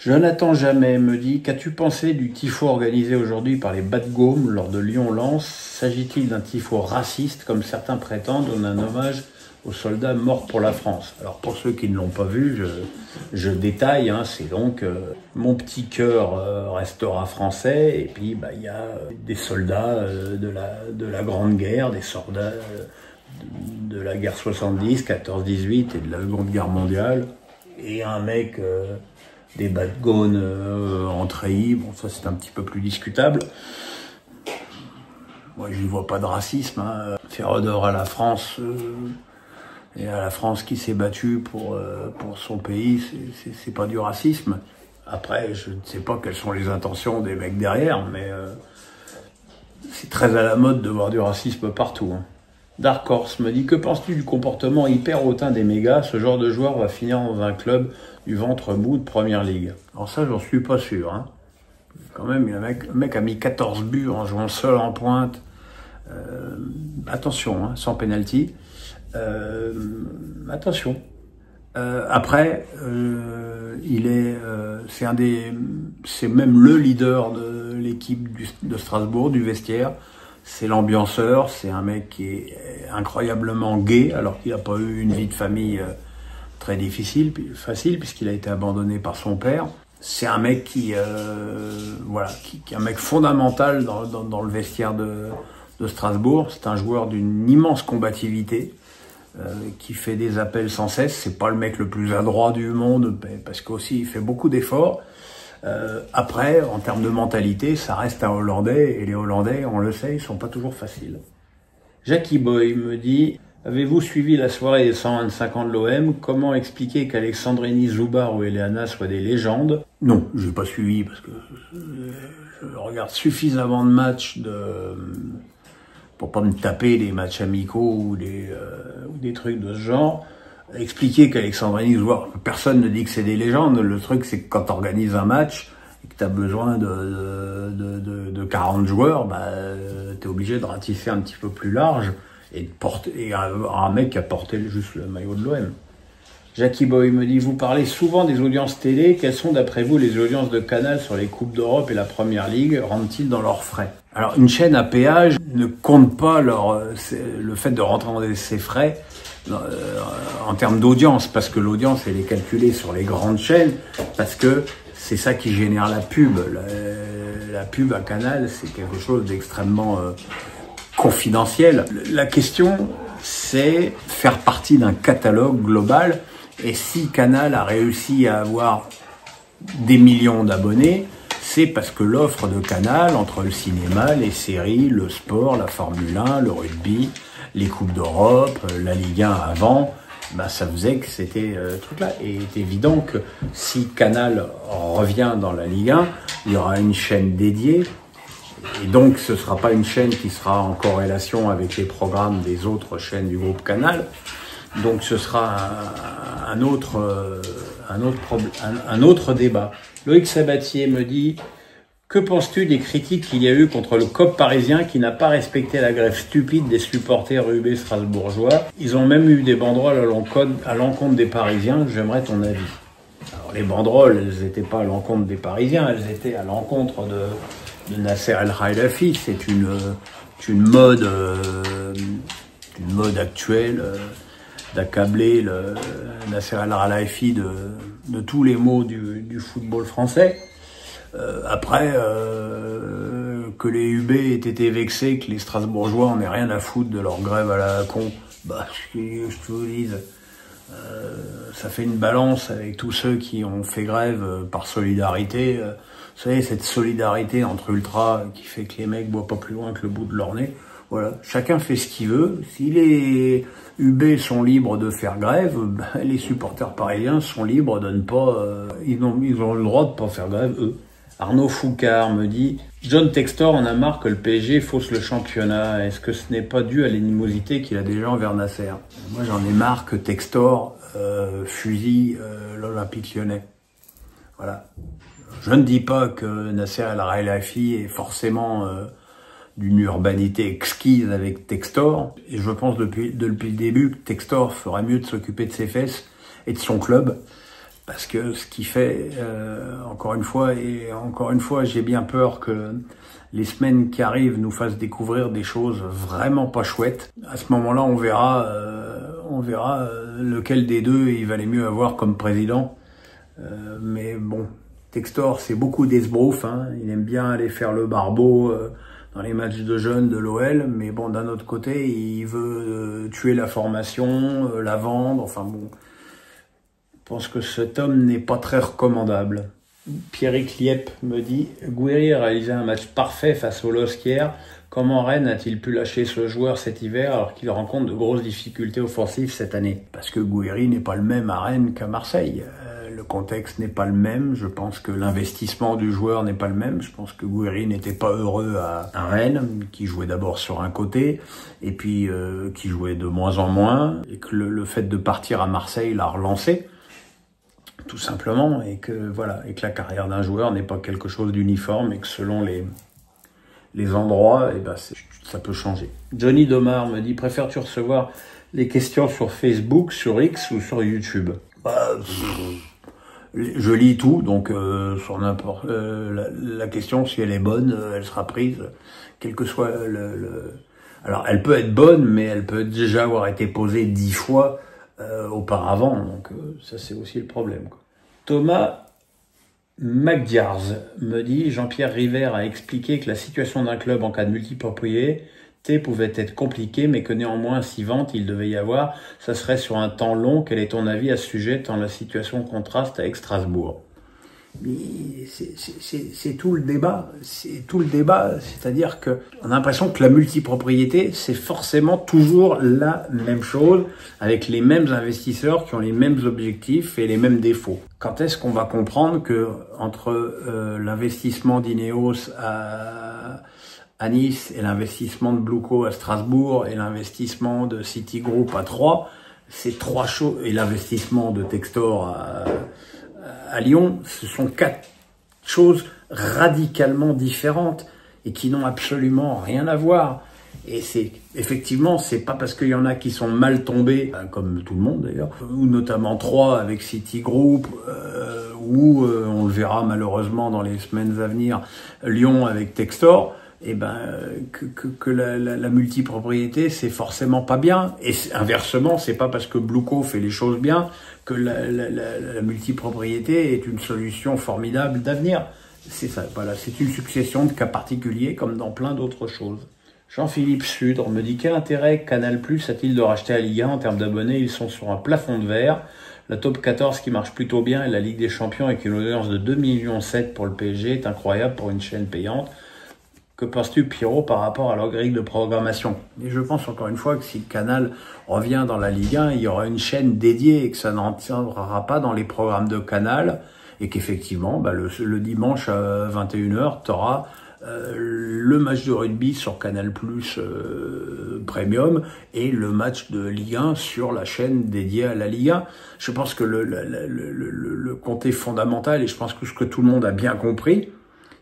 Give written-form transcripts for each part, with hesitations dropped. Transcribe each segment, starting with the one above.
Jonathan Jamais me dit: qu'as-tu pensé du tifo organisé aujourd'hui par les Bad Gaume lors de Lyon-Lens? S'agit-il d'un tifo raciste, comme certains prétendent, ou d'un hommage aux soldats morts pour la France? Alors pour ceux qui ne l'ont pas vu, je détaille, hein, c'est donc mon petit cœur restera français, et puis il y a des soldats de la Grande Guerre, des soldats de la guerre 70, 14-18 et de la Grande Guerre mondiale, et un mec des Bad Gaume en treillis. Bon, ça c'est un petit peu plus discutable. Moi je n'y vois pas de racisme, hein. Faire honneur à la France et à la France qui s'est battue pour son pays, c'est pas du racisme. Après, je ne sais pas quelles sont les intentions des mecs derrière, mais c'est très à la mode de voir du racisme partout, hein. Dark Horse me dit: que penses-tu du comportement hyper hautain des mégas? Ce genre de joueur va finir dans un club du ventre mou de première ligue. Alors ça, j'en suis pas sûr, hein. Quand même, le mec a mis 14 buts en jouant seul en pointe. Attention, hein, sans penalty. Attention. Après, c'est même le leader de l'équipe de Strasbourg, du vestiaire. C'est l'ambianceur, c'est un mec qui est incroyablement gai, alors qu'il n'a pas eu une vie de famille très facile, puisqu'il a été abandonné par son père. C'est un mec qui est un mec fondamental dans le vestiaire de Strasbourg. C'est un joueur d'une immense combativité, qui fait des appels sans cesse. C'est pas le mec le plus adroit du monde, parce qu'aussi il fait beaucoup d'efforts. Après, en termes de mentalité, ça reste un Hollandais, et les Hollandais, on le sait, ils sont pas toujours faciles. Jackie Boy me dit: avez-vous suivi la soirée des 125 ans de l'OM? Comment expliquer qu'Alexandrini, Zubar ou Eleana soient des légendes? Non, j'ai pas suivi, parce que je regarde suffisamment de matchs pour pas me taper des matchs amicaux ou des trucs de ce genre. Expliquer qu'Alexandrini, personne ne dit que c'est des légendes. Le truc, c'est que quand tu organises un match et que tu as besoin de 40 joueurs, tu es obligé de ratisser un petit peu plus large et de porter un mec qui a porté juste le maillot de l'OM. Jackie Boy me dit: vous parlez souvent des audiences télé. Quelles sont d'après vous les audiences de Canal sur les Coupes d'Europe et la Première Ligue? Rentrent-ils dans leurs frais? Alors une chaîne à péage ne compte pas le fait de rentrer dans ses frais en termes d'audience, parce que l'audience elle est calculée sur les grandes chaînes, parce que c'est ça qui génère la pub. La pub à Canal, c'est quelque chose d'extrêmement confidentiel. La question, c'est faire partie d'un catalogue global, et si Canal a réussi à avoir des millions d'abonnés, c'est parce que l'offre de Canal, entre le cinéma, les séries, le sport, la Formule 1, le rugby, les Coupes d'Europe, la Ligue 1 avant, ça faisait que c'était truc-là. Et il est évident que si Canal revient dans la Ligue 1, il y aura une chaîne dédiée. Et donc ce ne sera pas une chaîne qui sera en corrélation avec les programmes des autres chaînes du groupe Canal. Donc ce sera un autre débat. Loïc Sabatier me dit: que penses-tu des critiques qu'il y a eu contre le COP parisien qui n'a pas respecté la grève stupide des supporters UB strasbourgeois? Ils ont même eu des banderoles à l'encontre des Parisiens. J'aimerais ton avis. Alors les banderoles, elles n'étaient pas à l'encontre des Parisiens, elles étaient à l'encontre de Nasser El Khelaifi. C'est une mode actuelle d'accabler Nasser El Khelaifi de tous les maux du football français. Après, que les UB aient été vexés, que les Strasbourgeois en aient rien à foutre de leur grève à la con, je te le dis, ça fait une balance avec tous ceux qui ont fait grève par solidarité. Vous savez, cette solidarité entre ultras qui fait que les mecs voient pas plus loin que le bout de leur nez. Voilà, chacun fait ce qu'il veut. Si les UB sont libres de faire grève, les supporters parisiens sont libres de ne pas... ils ont le droit de pas faire grève, eux. Arnaud Foucard me dit: John Textor en a marre que le PSG fausse le championnat. Est-ce que ce n'est pas dû à l'animosité qu'il a déjà envers Nasser? Moi, j'en ai marre que Textor fusille l'Olympique Lyonnais. Voilà. Je ne dis pas que Nasser El Khelaifi est forcément d'une urbanité exquise avec Textor. Et je pense depuis le début que Textor ferait mieux de s'occuper de ses fesses et de son club Parce que ce qui fait, encore une fois, j'ai bien peur que les semaines qui arrivent nous fassent découvrir des choses vraiment pas chouettes. À ce moment-là, on verra lequel des deux il valait mieux avoir comme président. Mais bon, Textor, c'est beaucoup d'esbrouf, hein. Il aime bien aller faire le barbeau dans les matchs de jeunes de l'OL, mais bon, d'un autre côté, il veut tuer la formation, la vendre, enfin bon. Je pense que cet homme n'est pas très recommandable. Pierrick Liep me dit « Gouiri a réalisé un match parfait face au LOSC hier. Comment Rennes a-t-il pu lâcher ce joueur cet hiver alors qu'il rencontre de grosses difficultés offensives cette année ?» Parce que Gouiri n'est pas le même à Rennes qu'à Marseille. Le contexte n'est pas le même. Je pense que l'investissement du joueur n'est pas le même. Je pense que Gouiri n'était pas heureux à Rennes, qui jouait d'abord sur un côté, et puis qui jouait de moins en moins, et que le fait de partir à Marseille l'a relancé. Tout simplement, et que voilà, et que la carrière d'un joueur n'est pas quelque chose d'uniforme et que selon les endroits, ça peut changer. Johnny Domar me dit, préfères-tu recevoir les questions sur Facebook, sur X ou sur YouTube? Je lis tout, donc sur n'importe la question, si elle est bonne, elle sera prise, quel que soit Alors, elle peut être bonne, mais elle peut déjà avoir été posée 10 fois auparavant, donc ça c'est aussi le problème, quoi. Thomas McDiarz me dit « Jean-Pierre River a expliqué que la situation d'un club en cas de multipropriété pouvait être compliquée, mais que néanmoins, si vente il devait y avoir, ça serait sur un temps long. Quel est ton avis à ce sujet, tant la situation contraste avec Strasbourg ?» Mais c'est tout le débat, c'est-à-dire que on a l'impression que la multipropriété, c'est forcément toujours la même chose, avec les mêmes investisseurs qui ont les mêmes objectifs et les mêmes défauts. Quand est-ce qu'on va comprendre que entre l'investissement d'Ineos à Nice et l'investissement de Blueco à Strasbourg et l'investissement de Citigroup à Troyes, c'est 3 choses, et l'investissement de Textor à Lyon, ce sont 4 choses radicalement différentes et qui n'ont absolument rien à voir. Et effectivement, c'est pas parce qu'il y en a qui sont mal tombés, comme tout le monde d'ailleurs, ou notamment Troyes avec Citigroup, ou on le verra malheureusement dans les semaines à venir, Lyon avec Textor, que la multipropriété c'est forcément pas bien. Et inversement, c'est pas parce que Blueco fait les choses bien que la multipropriété est une solution formidable d'avenir. C'est ça, voilà, c'est une succession de cas particuliers comme dans plein d'autres choses. Jean-Philippe Sudre me dit « Quel intérêt Canal+ a-t-il de racheter la Ligue 1 en termes d'abonnés? Ils sont sur un plafond de verre. La Top 14 qui marche plutôt bien et la Ligue des Champions avec une audience de 2,7 millions pour le PSG est incroyable pour une chaîne payante. Que penses-tu, Pierrot, par rapport à leur grille de programmation ?» Et je pense encore une fois que si Canal revient dans la Ligue 1, il y aura une chaîne dédiée et que ça n'entrera pas dans les programmes de Canal et qu'effectivement, le dimanche à 21h, tu auras le match de rugby sur Canal+ Premium et le match de Ligue 1 sur la chaîne dédiée à la Ligue 1. Je pense que le comté fondamental, et je pense que ce que tout le monde a bien compris,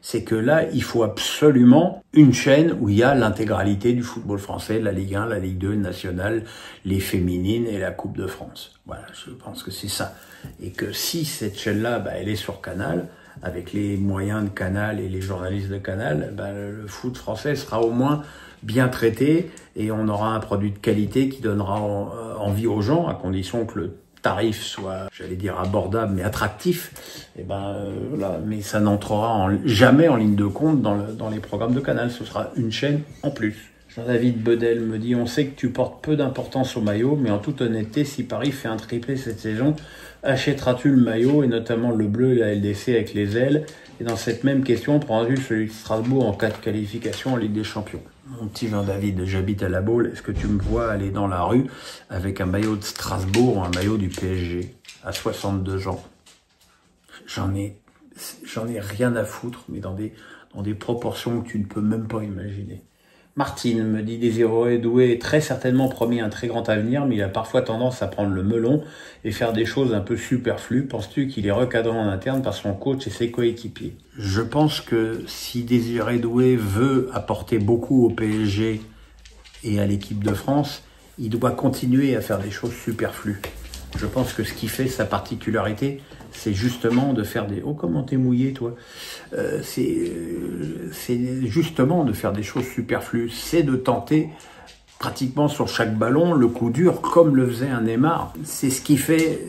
c'est que là, il faut absolument une chaîne où il y a l'intégralité du football français, la Ligue 1, la Ligue 2, nationale, les féminines et la Coupe de France. Voilà, je pense que c'est ça. Et que si cette chaîne-là, elle est sur Canal, avec les moyens de Canal et les journalistes de Canal, le foot français sera au moins bien traité et on aura un produit de qualité qui donnera envie aux gens, à condition que le tarif soit, j'allais dire abordable, mais attractif, voilà. Mais ça n'entrera jamais en ligne de compte dans les programmes de Canal. Ce sera une chaîne en plus. Jean-David Bedel me dit « On sait que tu portes peu d'importance au maillot, mais en toute honnêteté, si Paris fait un triplé cette saison, achèteras-tu le maillot, et notamment le bleu et la LDC avec les ailes? Et dans cette même question, prendras-tu celui de Strasbourg en cas de qualification en Ligue des Champions ?» Mon petit Jean-David, j'habite à La Baule, est-ce que tu me vois aller dans la rue avec un maillot de Strasbourg ou un maillot du PSG à 62 ans? J'en ai rien à foutre, mais dans des proportions que tu ne peux même pas imaginer. Martine me dit « Désiré Doué est très certainement promis un très grand avenir, mais il a parfois tendance à prendre le melon et faire des choses un peu superflues. Penses-tu qu'il est recadré en interne par son coach et ses coéquipiers ?» Je pense que si Désiré Doué veut apporter beaucoup au PSG et à l'équipe de France, il doit continuer à faire des choses superflues. Je pense que ce qui fait sa particularité, c'est justement de faire des... Oh, comment t'es mouillé, toi? C'est justement de faire des choses superflues. C'est de tenter pratiquement sur chaque ballon le coup dur, comme le faisait un Neymar. C'est ce qui fait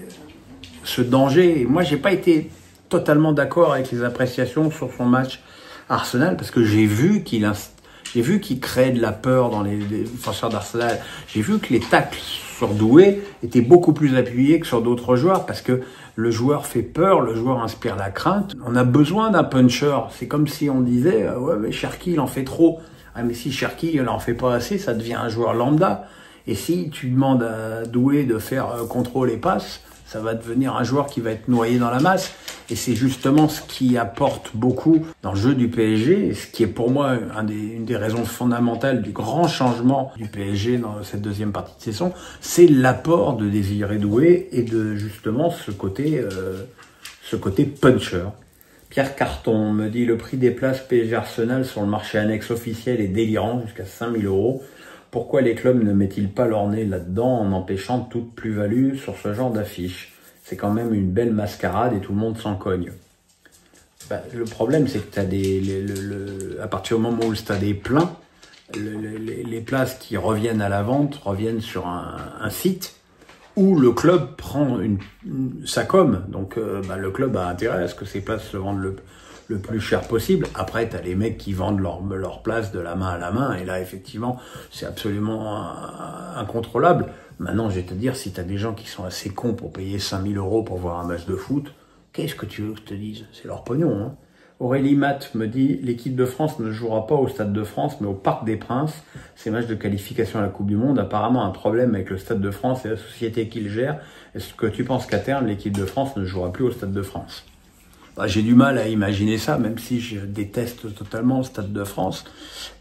ce danger. Et moi, j'ai pas été totalement d'accord avec les appréciations sur son match Arsenal, parce que j'ai vu qu'il créait de la peur dans les défenseurs d'Arsenal. J'ai vu que les tacles sur Doué étaient beaucoup plus appuyés que sur d'autres joueurs, parce que le joueur fait peur, le joueur inspire la crainte. On a besoin d'un puncher. C'est comme si on disait « Ouais, mais Cherki, il en fait trop ». Ah, mais si Cherki, il en fait pas assez, ça devient un joueur lambda. Et si tu demandes à Doué de faire contrôle et passe, ça va devenir un joueur qui va être noyé dans la masse. Et c'est justement ce qui apporte beaucoup dans le jeu du PSG, et ce qui est pour moi une des raisons fondamentales du grand changement du PSG dans cette deuxième partie de saison, c'est l'apport de Désiré Doué et de justement ce côté puncher. Pierre Carton me dit « Le prix des places PSG Arsenal sur le marché annexe officiel est délirant, jusqu'à 5 000 €. Pourquoi les clubs ne mettent-ils pas leur nez là-dedans en empêchant toute plus-value sur ce genre d'affiche? C'est quand même une belle mascarade et tout le monde s'en cogne. » Le problème, c'est que à partir du moment où le stade est plein, les places qui reviennent à la vente reviennent sur un site où le club prend sa com. Donc le club a intérêt à ce que ces places se vendent le plus cher possible. Après, tu as les mecs qui vendent leur place de la main à la main, et là, effectivement, c'est absolument incontrôlable. Maintenant, je vais te dire, si tu as des gens qui sont assez cons pour payer 5 000 € pour voir un match de foot, qu'est-ce que tu veux que je te dise? C'est leur pognon, hein. Aurélie Matt me dit « L'équipe de France ne jouera pas au Stade de France, mais au Parc des Princes. Ces matchs de qualification à la Coupe du Monde, apparemment un problème avec le Stade de France et la société qui le gère. Est-ce que tu penses qu'à terme, l'équipe de France ne jouera plus au Stade de France ?» J'ai du mal à imaginer ça, même si je déteste totalement le Stade de France.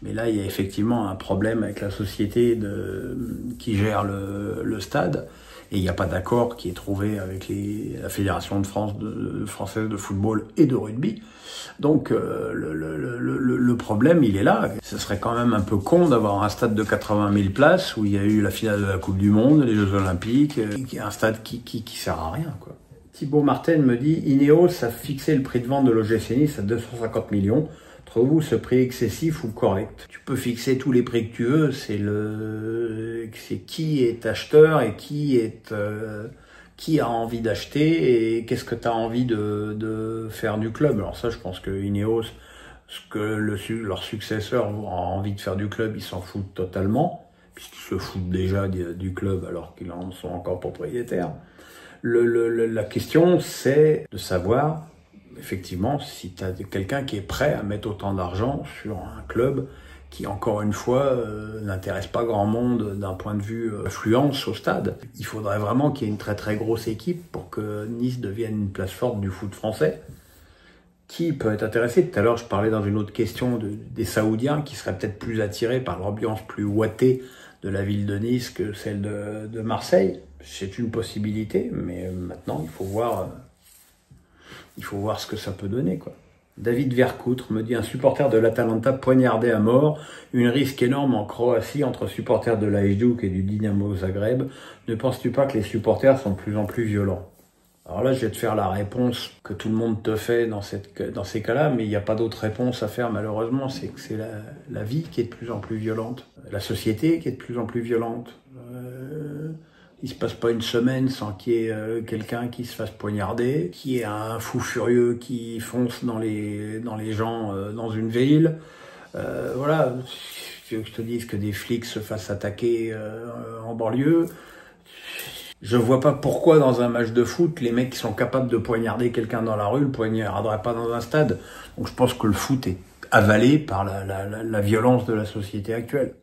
Mais là, il y a effectivement un problème avec la société qui gère le stade. Et il n'y a pas d'accord qui est trouvé avec la Fédération de France française de football et de rugby. Donc le problème, il est là. Ce serait quand même un peu con d'avoir un stade de 80 000 places où il y a eu la finale de la Coupe du Monde, les Jeux Olympiques, un stade qui sert à rien, quoi. Thibaut Martin me dit « Ineos a fixé le prix de vente de l'OGC Nice à 250 millions. Trouvez-vous ce prix excessif ou correct ?» Tu peux fixer tous les prix que tu veux, c'est qui est acheteur et qui a envie d'acheter et qu'est-ce que tu as envie de faire du club. Alors ça, je pense que Ineos, ce que leur successeur a envie de faire du club, ils s'en foutent totalement, puisqu'ils se foutent déjà du club alors qu'ils en sont encore propriétaires. La question, c'est de savoir, effectivement, si tu as quelqu'un qui est prêt à mettre autant d'argent sur un club qui, encore une fois, n'intéresse pas grand monde d'un point de vue affluence au stade. Il faudrait vraiment qu'il y ait une très très grosse équipe pour que Nice devienne une place forte du foot français. Qui peut être intéressé? Tout à l'heure, je parlais dans une autre question des Saoudiens qui seraient peut-être plus attirés par l'ambiance plus ouatée de la ville de Nice que celle de Marseille. C'est une possibilité, mais maintenant, il faut voir ce que ça peut donner, quoi. David Vercoutre me dit « Un supporter de l'Atalanta poignardé à mort, une risque énorme en Croatie entre supporters de l'Hajduk et du Dinamo Zagreb. Ne penses-tu pas que les supporters sont de plus en plus violents ?» Alors là, je vais te faire la réponse que tout le monde te fait dans ces cas-là, mais il n'y a pas d'autre réponse à faire malheureusement, c'est que c'est la vie qui est de plus en plus violente, la société qui est de plus en plus violente. Il se passe pas une semaine sans qu'il y ait quelqu'un qui se fasse poignarder, qui est un fou furieux qui fonce dans les gens dans une ville. Voilà, tu veux que je te dise que des flics se fassent attaquer en banlieue. Je vois pas pourquoi dans un match de foot, les mecs qui sont capables de poignarder quelqu'un dans la rue, le poignarderaient pas dans un stade. Donc je pense que le foot est avalé par la violence de la société actuelle.